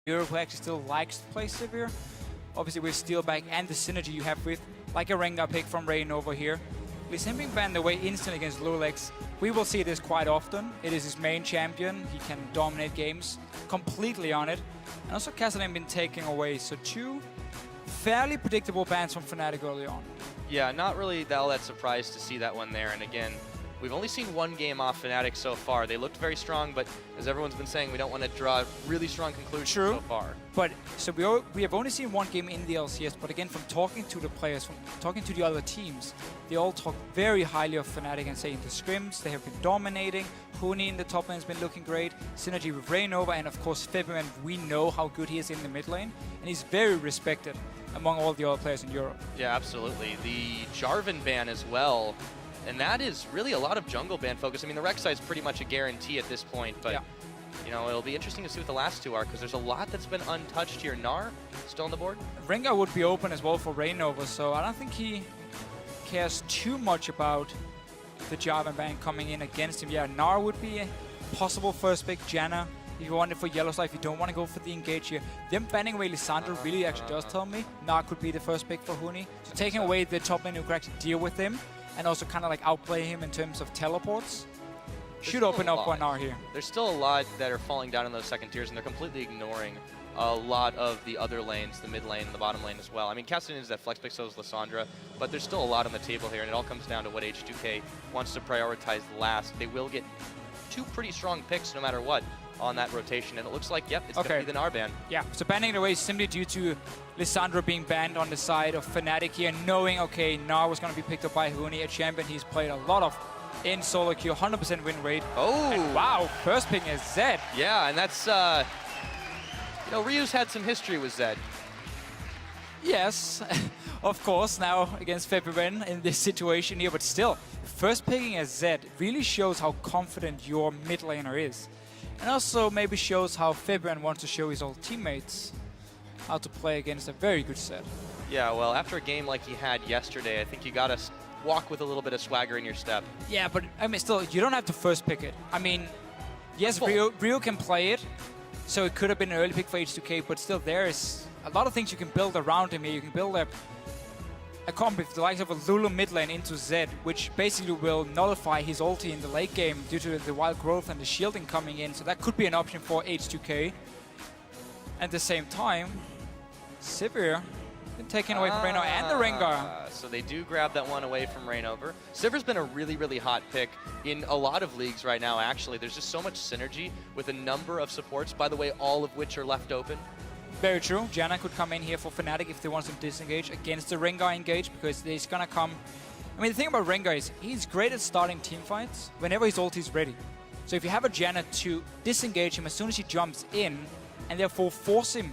Europe who actually still likes to play Sivir. Obviously with Steelback and the synergy you have with, like a Rengar pick from Rain over here. With him being banned away instant against Lulex, we will see this quite often. It is his main champion. He can dominate games completely on it. And also Kassadin been taken away, so 2 fairly predictable bans from Fnatic early on. Yeah, not really all that surprised to see that one there. And again, we've only seen 1 game off Fnatic so far. They looked very strong, but as everyone's been saying, we don't want to draw really strong conclusions so far. But so we have only seen 1 game in the LCS, but again, from talking to the players, from talking to the other teams, they all talk very highly of Fnatic and saying the scrims, they have been dominating. Huni in the top lane has been looking great. Synergy with Rainova, and of course February, we know how good he is in the mid lane, and he's very respected among all the other players in Europe. Yeah, absolutely. The Jarvan ban as well. And that is really a lot of jungle ban focus. I mean, the Rek'Sai is pretty much a guarantee at this point, but you know, it'll be interesting to see what the last 2 are, because there's a lot that's been untouched here. Gnar still on the board. Rengar would be open as well for Rainova, so I don't think he cares too much about the Jarvan ban coming in against him. Yeah, Gnar would be a possible first pick. Janna, if you want it for Yellowstar, if you don't want to go for the engage here. Them banning away Lissandra really actually does tell me Gnar could be the first pick for Huni. So taking away the top lane who could actually deal with him, and also kind of like outplay him in terms of teleports, should open up for Gnar here. There's still a lot that are falling down in those second tiers, and they're completely ignoring a lot of the other lanes, the mid lane and the bottom lane as well. I mean, Kassadin is that flex pick, so is Lissandra, but there's still a lot on the table here, and it all comes down to what H2K wants to prioritize last. They will get 2 pretty strong picks no matter what on that rotation, and it looks like, yep, it's going to be the Gnar ban. Yeah, so banning it away is simply due to Lissandra being banned on the side of Fnatic here, knowing, okay, Gnar was going to be picked up by Huni, a champion he's played a lot of in solo queue, 100% win rate. Oh! And wow, first pick is Zed. Yeah, and that's, you know, Ryu's had some history with Zed. Yes, of course, now against February in this situation here, but still, first picking as Zed really shows how confident your mid laner is. And also maybe shows how February wants to show his old teammates how to play against a very good set. Yeah, well, after a game like he had yesterday, I think you gotta walk with a little bit of swagger in your step. Yeah, but I mean, still, you don't have to first pick it. I mean, yes, Ryu can play it, so it could have been an early pick for H2K, but still, there is a lot of things you can build around him here. You can build a comp with the likes of a Lulu mid lane into Zed, which basically will nullify his ulti in the late game due to the wild growth and the shielding coming in. So that could be an option for H2K. At the same time, Sivir been taken away from Rainova and the Rengar. So they do grab that one away from Rainover. Sivir's been a really, really hot pick in a lot of leagues right now, actually. There's just so much synergy with a number of supports, by the way, all of which are left open. Very true. Janna could come in here for Fnatic if they want to disengage against the Rengar engage, because he's gonna come... I mean, the thing about Rengar is he's great at starting team fights whenever his ult is ready. So if you have a Janna to disengage him as soon as he jumps in, and therefore force him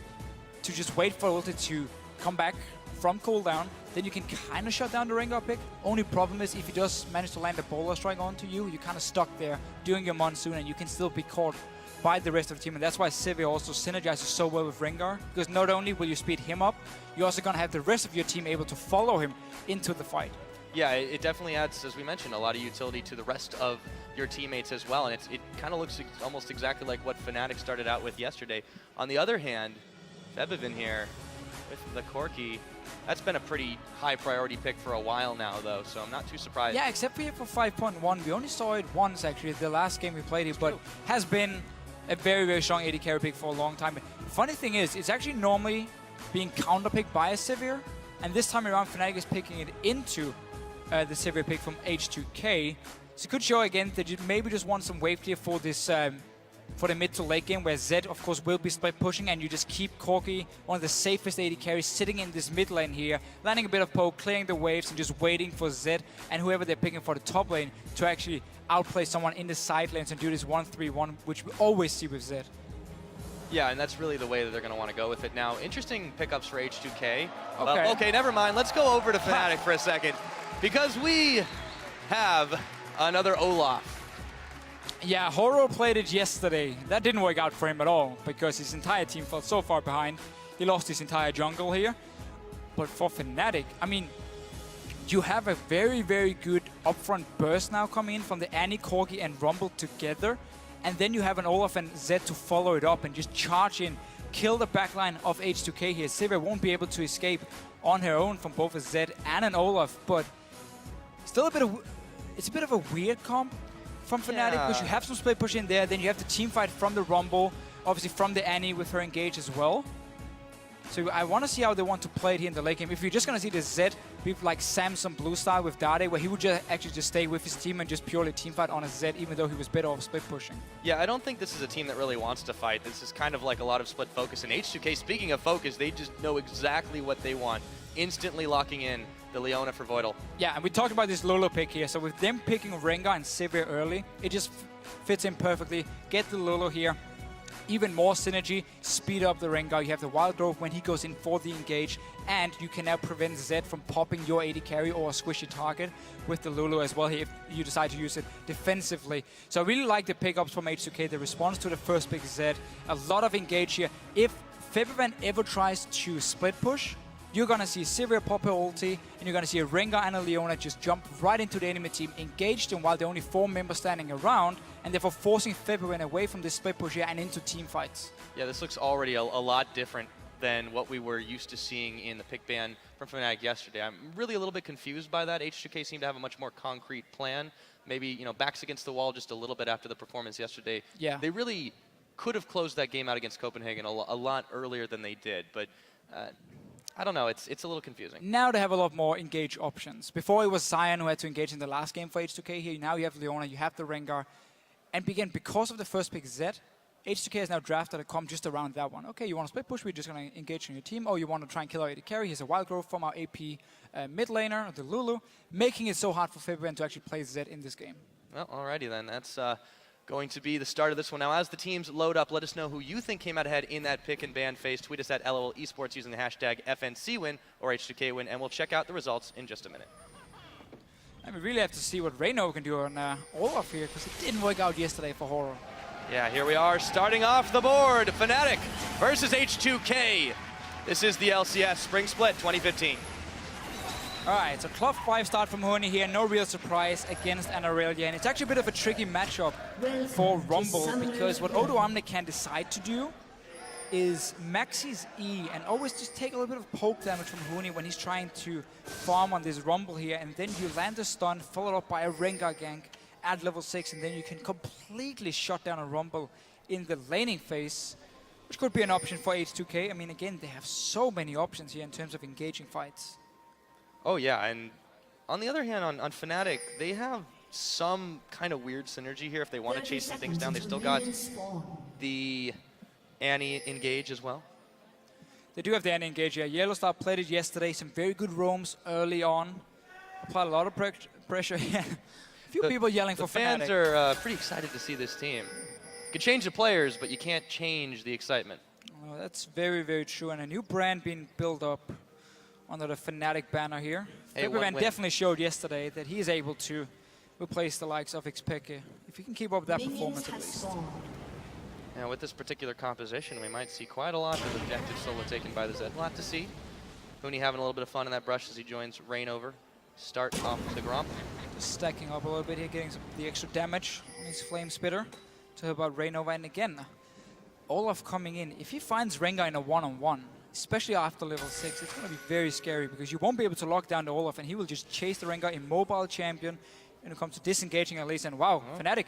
to just wait for ulti to come back from cooldown, then you can kind of shut down the Rengar pick. Only problem is if he does manage to land a Boulder Strike onto you, you're kind of stuck there doing your Monsoon, and you can still be caught by the rest of the team, and that's why Sivir also synergizes so well with Rengar, because not only will you speed him up, you're also going to have the rest of your team able to follow him into the fight. Yeah, it definitely adds, as we mentioned, a lot of utility to the rest of your teammates as well, and it kind of looks almost exactly like what Fnatic started out with yesterday. On the other hand, Febivin here with the Corki, that's been a pretty high priority pick for a while now, though, so I'm not too surprised. Yeah, except for here for 5.1. We only saw it once, actually, the last game we played it, but has been a very, very strong AD carry pick for a long time. Funny thing is, it's actually normally being counter-picked by a Sivir, and this time around, Fnatic is picking it into the Sivir pick from H2K. So it could show again that you maybe just want some wave clear for this, for the mid to late game, where Zed, of course, will be split pushing, and you just keep Corki, one of the safest AD carries, sitting in this mid lane here, landing a bit of poke, clearing the waves, and just waiting for Zed and whoever they're picking for the top lane to actually outplay someone in the side lanes and do this 1-3-1, which we always see with Zed. Yeah, and that's really the way that they're going to want to go with it. Now, interesting pickups for H2K. Okay, never mind. Let's go over to Fnatic for a second, because we have another Olaf. Yeah, Horo played it yesterday. That didn't work out for him at all, because his entire team fell so far behind. He lost his entire jungle here. But for Fnatic, I mean, you have a very, very good upfront burst now coming in from the Annie, Corgi, and Rumble together. And then you have an Olaf and Zed to follow it up and just charge in kill the backline of H2K here. Sivir won't be able to escape on her own from both a Zed and an Olaf, but still it's a bit of a weird comp from Fnatic, because you have some split push in there, then you have the team fight from the Rumble, obviously from the Annie with her engage as well. So I want to see how they want to play it here in the late game. If you're just going to see the Zed be like Samsung Blue style with Dade, where he would just stay with his team and just purely team fight on a Zed, even though he was better off split pushing. Yeah, I don't think this is a team that really wants to fight. This is kind of like a lot of split focus. And H2K, speaking of focus, they just know exactly what they want. Instantly locking in the Leona for Voidal. Yeah, and we talked about this Lolo pick here. So with them picking Rengar and Sivir early, it just fits in perfectly. Get the Lolo here. Even more synergy, speed up the Rengar. You have the Wild Growth when he goes in for the engage, and you can now prevent Zed from popping your AD carry or a squishy target with the Lulu as well if you decide to use it defensively. So I really like the pickups from H2K, the response to the first pick Zed. A lot of engage here. If Febivan ever tries to split push, you're going to see Sivir pop her ulti, and you're going to see a Rengar and a Leona just jump right into the enemy team, engage them while there are only 4 members standing around, and therefore forcing Febivan away from this split push here and into team fights. Yeah, this looks already a lot different than what we were used to seeing in the pick ban from Fnatic yesterday. I'm really a little bit confused by that. H2K seemed to have a much more concrete plan. Maybe, you know, backs against the wall just a little bit after the performance yesterday. Yeah. They really could have closed that game out against Copenhagen a lot earlier than they did, but I don't know, it's a little confusing. Now they have a lot more engage options. Before it was Zion who had to engage in the last game for H2K. Here now you have Leona, you have the Rengar. And again, because of the first pick Zed, H2K has now drafted a comp just around that one. Okay, you want to split push, we're just going to engage on your team. Oh, you want to try and kill our AD carry, here's a Wild Growth from our AP mid laner, the Lulu, making it so hard for Fabian to actually play Zed in this game. Well, alrighty then, that's going to be the start of this one. Now, as the teams load up, let us know who you think came out ahead in that pick and ban phase. Tweet us at LOL Esports using the hashtag FNCWin or H2KWin, and we'll check out the results in just a minute. And we really have to see what Reyno can do on Olaf here, because it didn't work out yesterday for Horror. Yeah, here we are, starting off the board. Fnatic versus H2K. This is the LCS Spring Split 2015. All right, so Club 5 start from Huni here. No real surprise against Anarelia. And it's actually a bit of a tricky matchup for Rumble, because what Odo Omni can decide to do is max his E and always just take a little bit of poke damage from Huni when he's trying to farm on this Rumble here. And then you land a stun, followed up by a Rengar gank at level 6, and then you can completely shut down a Rumble in the laning phase, which could be an option for H2K. I mean, again, they have so many options here in terms of engaging fights. Oh yeah, and on the other hand, on Fnatic, they have some kind of weird synergy here. If they want to chase some things down, they've still got the Annie engage as well. They do have the Annie engage, yeah. Yellowstar played it yesterday, some very good roams early on. Applied a lot of pressure here. A few people yelling for Fnatic. The fans are pretty excited to see this team. You can change the players, but you can't change the excitement. Oh, that's very, very true, and a new brand being built up under the Fnatic banner here. Hey, Fabian definitely showed yesterday that he is able to replace the likes of Xpeke, if he can keep up that performance at least. Now with this particular composition, we might see quite a lot of objectives solo taken by the Zed. We'll have to see. Huni having a little bit of fun in that brush as he joins Rain over. Start off the Gromp. Just stacking up a little bit here, getting the extra damage on his Flame Spitter to help out Rain over. And again, Olaf coming in. If he finds Rengar in a one-on-one, especially after level 6, it's going to be very scary, because you won't be able to lock down the Olaf, and he will just chase the Rengar, immobile champion, when it comes to disengaging at least. And wow, Fnatic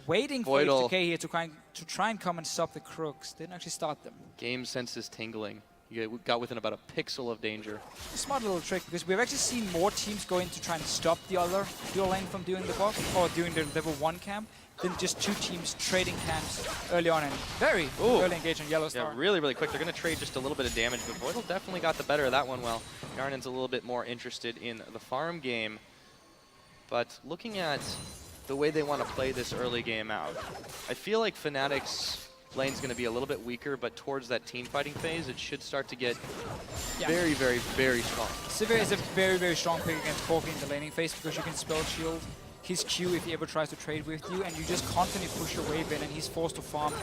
waiting for H2K here to try and come and stop the Crooks. Didn't actually start them. Game sense is tingling. You got within about a pixel of danger. A smart little trick, because we've actually seen more teams go in to try and stop the other dual lane from doing the buff, or doing the level 1 camp, than just 2 teams trading camps early on, and very early engage on Yellowstar. Yeah, really, really quick. They're going to trade just a little bit of damage, but Voidal definitely got the better of that one. Well, Yarnan's a little bit more interested in the farm game, but looking at the way they want to play this early game out, I feel like Fnatic's lane's going to be a little bit weaker, but towards that team fighting phase, it should start to get very, very, very strong. Sivir is a very, very strong pick against Corki in the laning phase, because you can spell shield his Q if he ever tries to trade with you, and you just constantly push your wave in, and he's forced to farm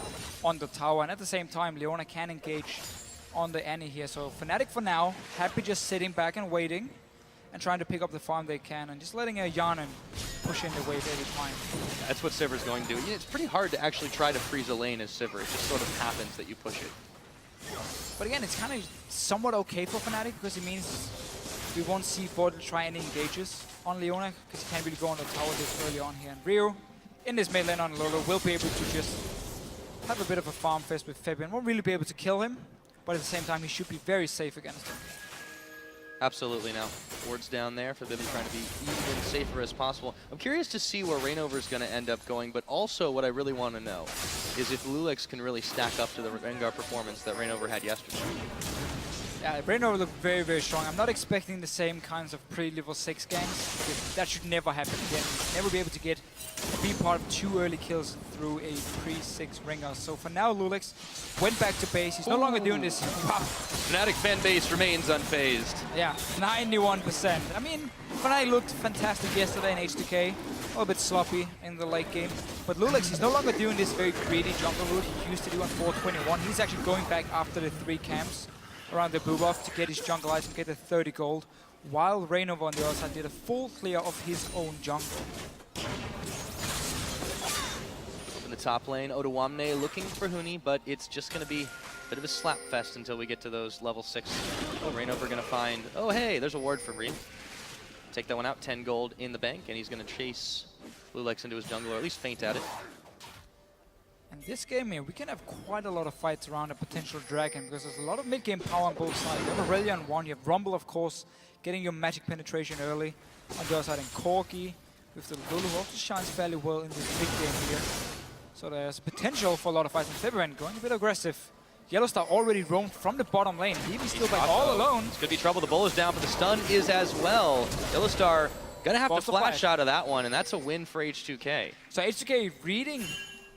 on the tower. And at the same time, Leona can engage on the Annie here. So Fnatic for now, happy just sitting back and waiting, and trying to pick up the farm they can, and just letting a Yarnan push in the wave every time. That's what Sivir's going to do. It's pretty hard to actually try to freeze a lane as Sivir. It just sort of happens that you push it. But again, it's kind of somewhat okay for Fnatic because it means we won't see Voidal try any engages on Leona because he can't really go on the tower this early on here. And Rio, in this mid lane on Lolo, will be able to just have a bit of a farm fest with Fabian. Won't really be able to kill him, but at the same time, he should be very safe against him. Absolutely now. Wards down there for them trying to be even safer as possible. I'm curious to see where Reignover is going to end up going, but also what I really want to know is if Lulix can really stack up to the Rengar performance that Reignover had yesterday. Yeah, Reignover looked very, very strong. I'm not expecting the same kinds of pre-level 6 ganks. That should never happen again. Never be able to get a be part of 2 early kills through a pre-6 Rengar. So for now, Lulix went back to base. He's no longer doing this. Wow. Fnatic fan base remains unfazed. Yeah, 91%. I mean, Fnatic looked fantastic yesterday in H2K. A little bit sloppy in the late game. But Lulix is no longer doing this very greedy jungle route he used to do on 421. He's actually going back after the 3 camps around the blue buff to get his jungle items, get the 30 gold, while Reignover on the other side did a full clear of his own jungle. In the top lane, Odoamne looking for Huni, but it's just going to be a bit of a slap fest until we get to those level 6. Reignover going to find, oh hey, there's a ward for Reem. Take that one out, 10 gold in the bank, and he's going to chase Lulix into his jungle, or at least feint at it. And this game here, we can have quite a lot of fights around a potential dragon because there's a lot of mid-game power on both sides. You have Aurelia on one, you have Rumble, of course, getting your magic penetration early. On the other side, and Corki with the Lulu, who also shines fairly well in this big game here. So there's potential for a lot of fights. And Fabian going a bit aggressive. Yellowstar already roamed from the bottom lane. He's still back all alone. It's going to be trouble. The bull is down, but the stun is as well. Yellowstar going to have to flash out of that one, and that's a win for H2K. So H2K reading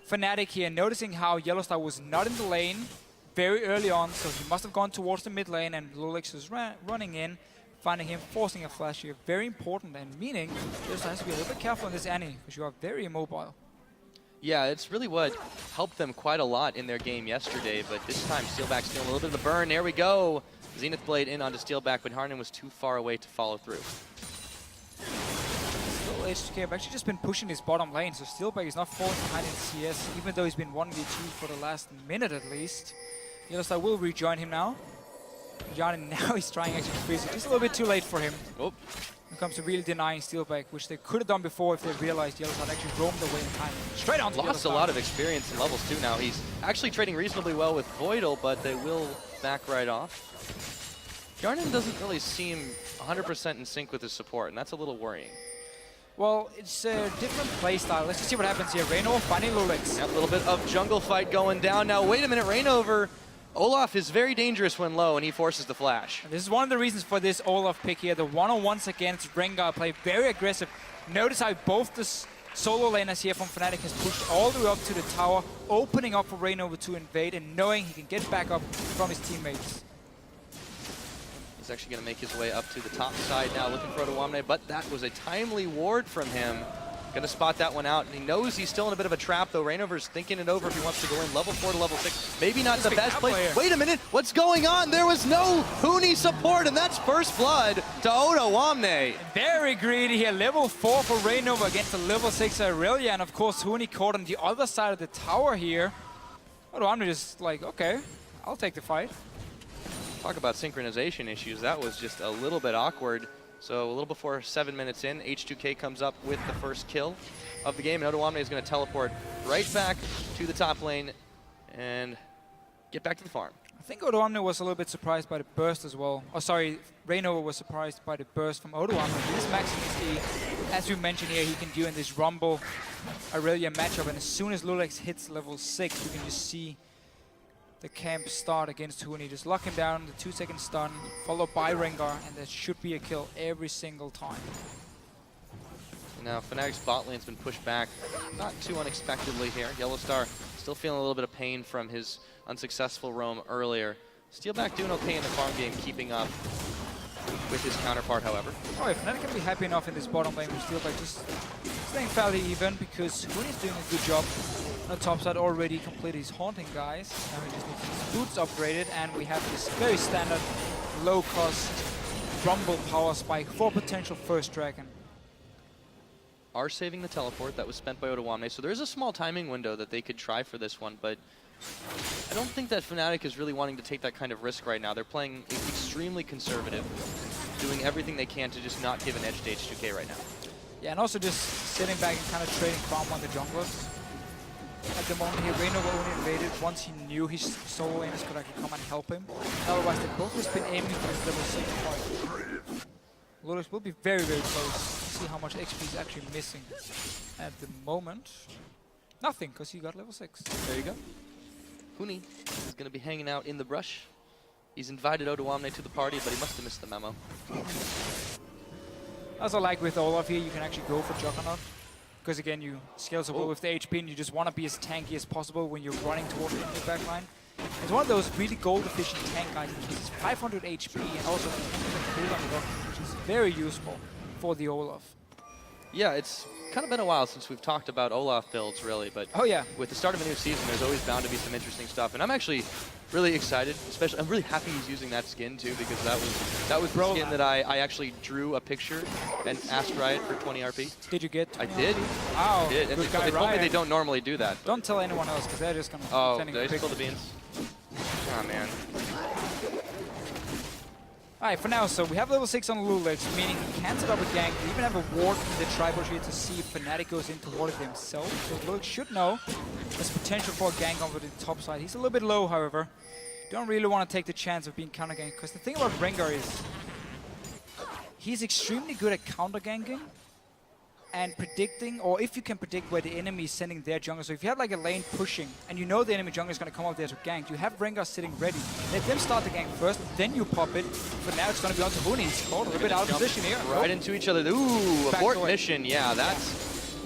Fnatic here, noticing how Yellowstar was not in the lane very early on, so he must have gone towards the mid lane, and Lulix is running in, finding him, forcing a flash here. Very important, and meaning Yellowstar has to be a little bit careful in this Annie, because you are very immobile. Yeah, it's really what helped them quite a lot in their game yesterday, but this time Steelback's feeling a little bit of the burn. There we go. Zenith Blade in onto Steelback, but Harnan was too far away to follow through. H2K have actually just been pushing his bottom lane, so Steelback is not falling behind in CS, even though he's been 1v2 for the last minute at least. Yellowstar will rejoin him now. Jarnin now is trying actually to freeze it. Just a little bit too late for him. Oh. When it comes to really denying Steelback, which they could have done before if they realized Yellowstar actually roamed away in time. Straight on to Lost a lot of experience in levels too now. He's actually trading reasonably well with Voidal, but they will back right off. Jarnin doesn't really seem 100% in sync with his support, and that's a little worrying. Well, it's a different playstyle. Let's just see what happens here. Reignover finding Lulix. A little bit of jungle fight going down. Now, wait a minute, Reignover. Olaf is very dangerous when low, and he forces the flash. And this is one of the reasons for this Olaf pick here. The one-on-ones against Rengar play very aggressive. Notice how both the solo laners here from Fnatic has pushed all the way up to the tower, opening up for Reignover to invade and knowing he can get back up from his teammates. He's actually going to make his way up to the top side now, looking for Odoamne, but that was a timely ward from him. Going to spot that one out. And he knows he's still in a bit of a trap, though. Reignover's thinking it over if he wants to go in level 4 to level 6. Maybe not the best place. Wait a minute, what's going on? There was no Huni support, and that's first blood to Odoamne. Very greedy here. Level 4 for Reignover against the level 6 Aurelia, and of course Huni caught on the other side of the tower here. Odoamne just like, okay, I'll take the fight. Talk about synchronization issues. That was just a little bit awkward. So a little before 7 minutes in, H2K comes up with the first kill of the game. And Odoamne is going to teleport right back to the top lane and get back to the farm. I think Odoamne was a little bit surprised by the burst as well. Oh, sorry, Reignover was surprised by the burst from Odoamne. He's maxing his E. As we mentioned here, he can do in this Rumble Aurelia matchup. And as soon as Lulix hits level 6, you can just see the camp start against Huni. Just lock him down, the 2-second stun, followed by Rengar, and that should be a kill every single time. Now, Fnatic's bot lane's been pushed back, not too unexpectedly here. Yellowstar still feeling a little bit of pain from his unsuccessful roam earlier. Steelback doing okay in the farm game, keeping up with his counterpart, however. Oh, if Fnatic can be happy enough in this bottom lane with Steelback just staying fairly even, because Huni's doing a good job. On the top side already completed his haunting, guys. Now he just needs his boots upgraded, and we have this very standard low-cost Rumble power spike for potential first dragon. Are saving the teleport that was spent by Odoamne, so there is a small timing window that they could try for this one, but I don't think that Fnatic is really wanting to take that kind of risk right now. They're playing extremely conservative, doing everything they can to just not give an edge to H2K right now. Yeah, and also just sitting back and kind of trading farm on the junglers. At the moment here, Reignover only invaded once he knew his solo laners could actually come and help him. Otherwise, they both just been aiming for this level 6 point. Lulix will be very, very close. See how much XP he's actually missing at the moment. Nothing, because he got level 6. There you go. Huni is going to be hanging out in the brush. He's invited Odoamne to the party, but he must have missed the memo. Also, like with Olaf here, you can actually go for Juggernaut. Because again, you scale so well with the HP and you just want to be as tanky as possible when you're running towards the enemy backline. It's one of those really gold efficient tank items which is 500 HP and also cooldown reduction, which is very useful for the Olaf. Yeah, it's kind of been a while since we've talked about Olaf builds, really, but oh yeah, with the start of a new season, there's always bound to be some interesting stuff, and I'm actually really excited. Especially, I'm really happy he's using that skin too, because that was the skin that I actually drew a picture and asked Riot for 20 RP. Did you get? I did. Wow, I did. And good guy, they told me Riot. they don't normally do that. Don't tell anyone else, because they're just gonna. Oh, sending did I pictures. spill the beans? Oh man. Alright, for now, so we have level 6 on Lulix, meaning he can set up a gank. We even have a ward in the tri-bush here to see if Fnatic goes in toward it himself. So Lulix should know there's potential for a gank over the top side. He's a little bit low, however. Don't really want to take the chance of being counter-ganked, because the thing about Rengar is he's extremely good at counter-ganking and predicting, or if you can predict where the enemy is sending their jungle. So if you have like a lane pushing and you know the enemy jungle is going to come up there to gank, you have Rengar sitting ready. Let them start the gank first, then you pop it. But now it's going to be on to Huni. He's caught a little bit out of position here. Right into each other. Ooh, Back abort away. mission. Yeah, that's...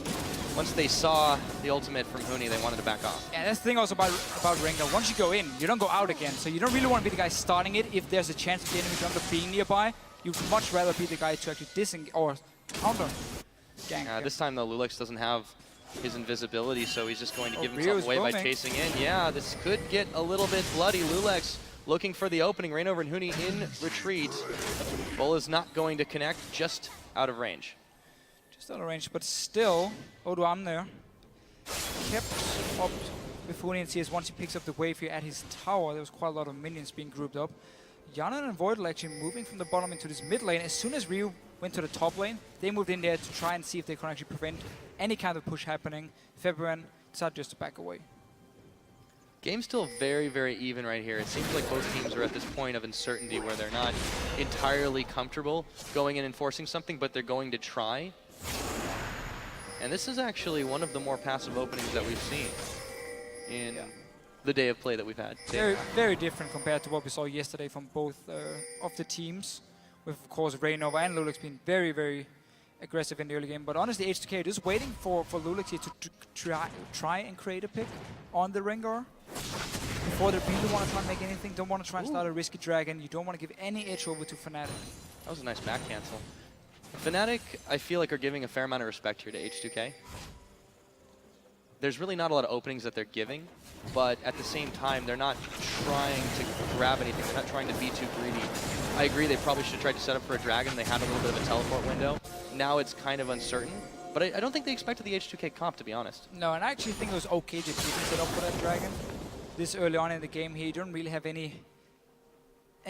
Once they saw the ultimate from Huni, they wanted to back off. Yeah, that's the thing also about Rengar. Once you go in, you don't go out again. So you don't really want to be the guy starting it if there's a chance of the enemy jungle being nearby. You'd much rather be the guy to actually disengage or counter gank. This time, though, Lulix doesn't have his invisibility, so he's just going to give Rio's himself away by roaming. chasing in. Yeah, this could get a little bit bloody. Lulix looking for the opening. Reignover and Huni in retreat. Bull is not going to connect, just out of range. Just out of range, but still, Odoamne there kept up with Huni and CS. Once he picks up the wave here at his tower, there was quite a lot of minions being grouped up. Yanan and Voidal actually moving from the bottom into this mid lane. As soon as Ryu went to the top lane, they moved in there to try and see if they can actually prevent any kind of push happening. February decided just to back away. Game's still very, very even right here. It seems like both teams are at this point of uncertainty where they're not entirely comfortable going in and forcing something, but they're going to try. And this is actually one of the more passive openings that we've seen in the day of play that we've had. Very, very different compared to what we saw yesterday from both of the teams. With, of course, Reignover and Lulix being very, very aggressive in the early game. But honestly, H2K just waiting for Lulix here to try and create a pick on the Rengar. Before they really want to try and make anything, don't want to try and start a risky dragon. You don't want to give any edge over to Fnatic. That was a nice back cancel. Fnatic, I feel like, are giving a fair amount of respect here to H2K. There's really not a lot of openings that they're giving, but at the same time, they're not trying to grab anything. They're not trying to be too greedy. I agree, they probably should try to set up for a dragon. They had a little bit of a teleport window. Now it's kind of uncertain, but I don't think they expected the H2K comp, to be honest. No, and I actually think it was okay that you didn't set up for that dragon. This early on in the game here, you don't really have any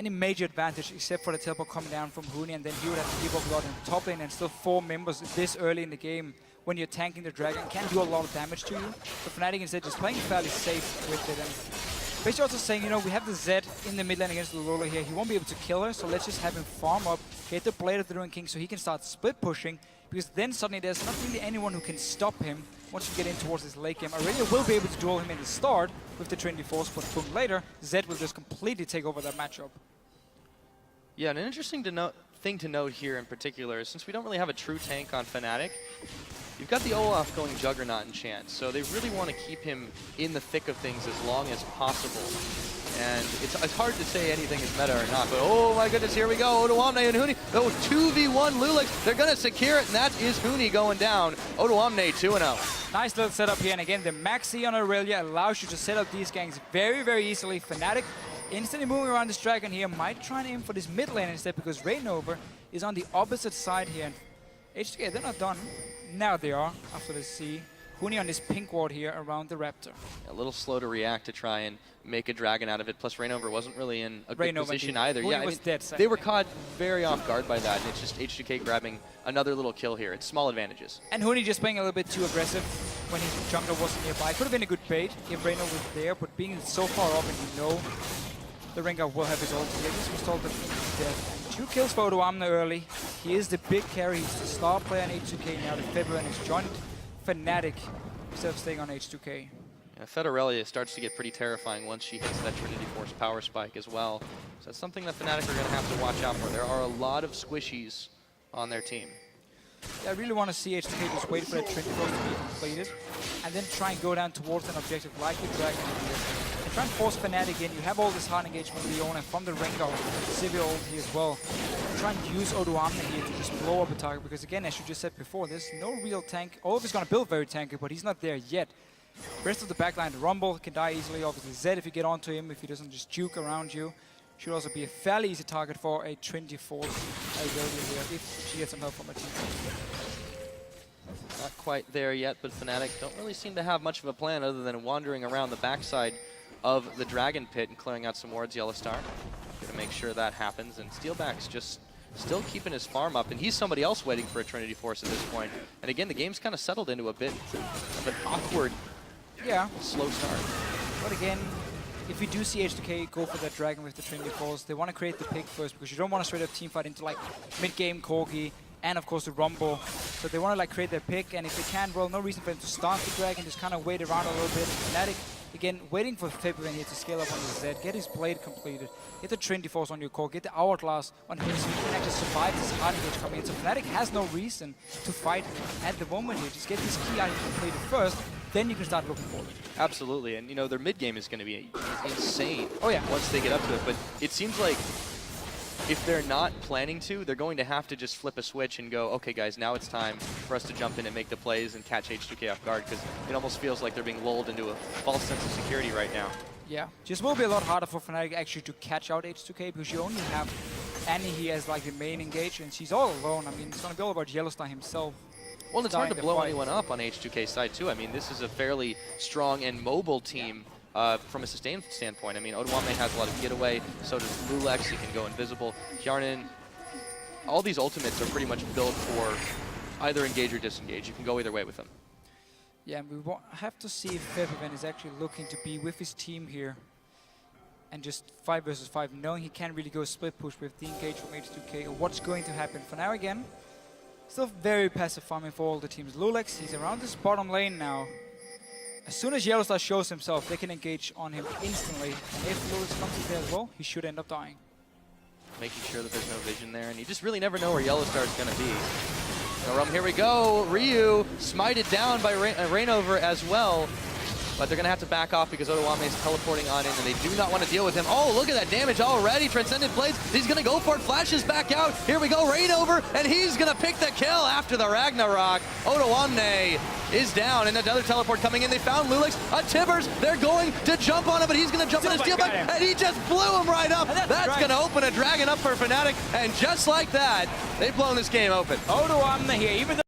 major advantage except for the teleport coming down from Huni, and then he would have to give up a lot in the top lane, and still 4 members this early in the game when you're tanking the dragon can do a lot of damage to you. So Fnatic instead just playing fairly safe with it, and basically also saying, you know, we have the Zed in the mid lane against the Lola here. He won't be able to kill her, so let's just have him farm up, get the Blade of the Ruined King so he can start split pushing, because then suddenly there's not really anyone who can stop him once you get in towards this late game. Aurelia will be able to duel him in the start with the Trinity Force, but boom, later, Zed will just completely take over that matchup. Yeah, and an interesting thing to note here in particular is since we don't really have a true tank on Fnatic, you've got the Olaf going Juggernaut and Chance, so they really want to keep him in the thick of things as long as possible. And it's hard to say anything is meta or not, but oh my goodness, here we go, Odoamne and Huni. Oh, 2v1 Lulix, they're going to secure it, and that is Huni going down. Odoamne 2-0. Nice little setup here, and again, the Maxi on Aurelia allows you to set up these ganks very, very easily. Fnatic instantly moving around this dragon here, might try and aim for this mid lane instead, because Reignover is on the opposite side here. And H2K, they're not done. Now they are, after the C. Huni on this pink ward here around the Raptor. A little slow to react to try and make a dragon out of it. Plus, Rainover wasn't really in a good position either. Huni Yeah, was dead. they were caught very off guard by that, and it's just H2K grabbing another little kill here. It's small advantages. And Huni just playing a little bit too aggressive when his jungler wasn't nearby. Could have been a good bait if Rainover was there, but being so far off and you know the Rengar will have his ulti. They just installed the dead. And 2 kills for Odoamne early. He is the big carry. He's the star player in H2K now. The February and he's joined Fnatic instead of staying on H2K. Yeah, Federelia starts to get pretty terrifying once she hits that Trinity Force power spike as well. So that's something that Fnatic are going to have to watch out for. There are a lot of squishies on their team. Yeah, I really want to see H2K just wait for the Trinity Force to be completed and then try and go down towards an objective like the Dragon here. And try and force Fnatic in. You have all this hard engagement from Leona, from the Rengar, Sivir ulti as well. Try and use Odoamne here to just blow up a target because again, as you just said before, there's no real tank. Olaf is going to build very tanky, but he's not there yet. Rest of the backline, the Rumble can die easily. Obviously, Zed if you get onto him, if he doesn't just juke around you. Should also be a fairly easy target for a 24 here if she gets some help from her team. Not quite there yet, but Fnatic don't really seem to have much of a plan other than wandering around the backside of the Dragon Pit and clearing out some wards. Yellowstar gonna make sure that happens, and Steelback's just still keeping his farm up, and he's somebody else waiting for a Trinity Force at this point. And again, the game's kind of settled into a bit of an awkward, slow start. But again, if you do see H2K go for that Dragon with the Trinity Force, they want to create the pick first because you don't want to straight up teamfight into like mid-game Corgi and of course the Rumble. So they want to like create their pick, and if they can, well, no reason for them to start the Dragon, just kind of wait around a little bit. Fnatic, again, waiting for February here to scale up on the Zed, get his blade completed, get the Trinity Force on your core, get the Hourglass on him so you can actually survive this hard engage coming in. So Fnatic has no reason to fight at the moment here. Just get this key item completed first, then you can start looking forward. Absolutely, and you know, their mid game is going to be insane once they get up to it, but it seems like if they're not planning to, they're going to have to just flip a switch and go, okay guys, now it's time for us to jump in and make the plays and catch H2K off guard, because it almost feels like they're being lulled into a false sense of security right now. Yeah, just will be a lot harder for Fnatic actually to catch out H2K because you only have Annie here as like the main engage, and she's all alone. I mean, it's going to be all about Yellowstar himself. Well, it's hard to blow anyone up on H2K's side too. I mean, this is a fairly strong and mobile team from a sustain standpoint. I mean, Odoamne has a lot of getaway, so does Lulex, he can go invisible. Hjarnan, all these ultimates are pretty much built for either engage or disengage. You can go either way with them. Yeah, and we have to see if February is actually looking to be with his team here and just 5 versus 5, knowing he can't really go split push with the engage from H2K or what's going to happen. For now, again, still very passive farming for all the teams. Lulex, he's around this bottom lane now. As soon as Yellowstar shows himself, they can engage on him instantly. And if Lulex comes in there as well, he should end up dying. Making sure that there's no vision there, and you just really never know where Yellowstar is going to be. So here we go. Ryu smited down by Rainover as well. But they're going to have to back off because Odoamne is teleporting on in, and they do not want to deal with him. Oh, look at that damage already. Transcendent Blades, he's going to go for it. Flashes back out. Here we go, Rainover, and he's going to pick the kill after the Ragnarok. Odoamne is down, and another teleport coming in. They found Lulex. Tibbers, they're going to jump on him, but he's going to jump on his steelback, and he just blew him right up. That's going to open a dragon up for Fnatic, and just like that, they've blown this game open. Odoamne here, even though